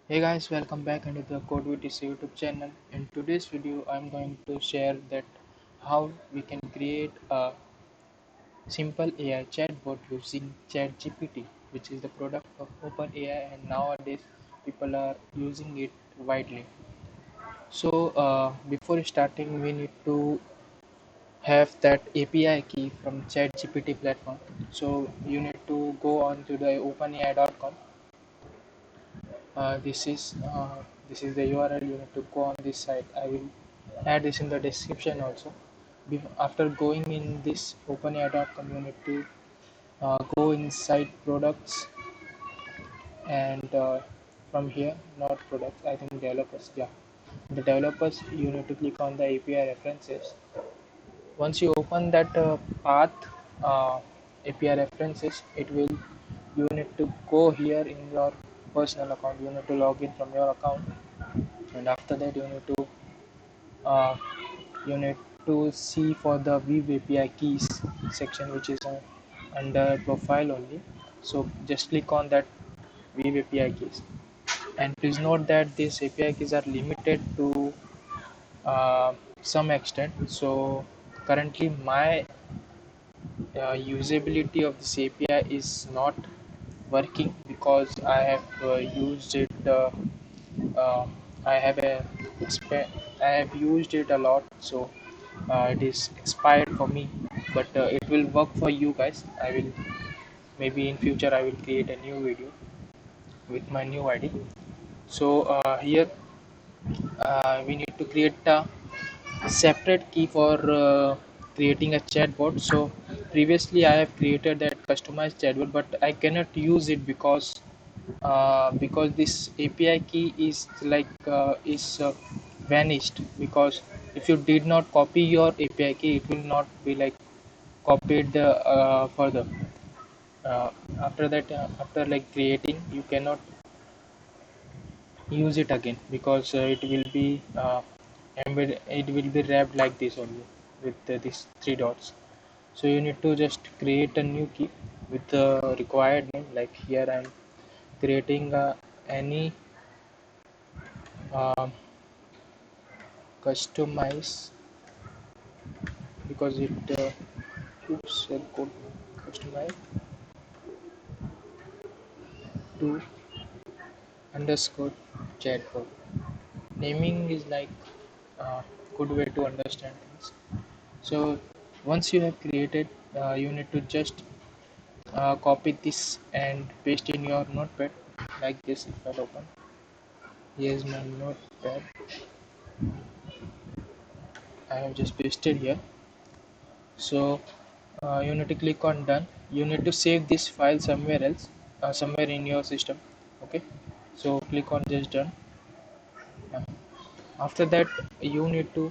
Hey guys, welcome back into the Code with DC YouTube channel. In today's video, I'm going to share that how we can create a simple AI chatbot using ChatGPT, which is the product of OpenAI, and nowadays people are using it widely. Before starting, we need to have that API key from ChatGPT platform. So you need to go on to the OpenAI.com. This is the URL. You need to go on this site. I will add this in the description also. After going in this openai.com, you need to go inside products, and from here, not products, I think developers. Yeah, the developers, you need to click on the API references. Once you open that path, uh, API references, it will, you need to go here in your personal account. You need to log in from your account, and after that uh, you need to see for the View API keys section, which is under profile only. So just click on that View API keys, and please note that these API keys are limited to some extent. So currently my usability of this API is not working because I have used it. Uh, I have a I have used it a lot, so it is expired for me. But it will work for you guys. I will, maybe in future I will create a new video with my new ID. So here we need to create a separate key for creating a chatbot. So previously I have created that customized chatbot, but I cannot use it because this API key is vanished. Because if you did not copy your API key, it will not be like copied further. Uh, After that, after like creating, you cannot use it again because it will be it will be wrapped like this only with these three dots. So you need to just create a new key with the required name. Like here I'm creating any uh, customize, because it oops code customize to underscore chatbot. Naming is like good way to understand things. So once you have created, you need to just copy this and paste in your notepad like this. If I open, here's my notepad. I have just pasted here. So you need to click on done. You need to save this file somewhere else, somewhere in your system. Okay, so click on just done. Uh, After that, you need to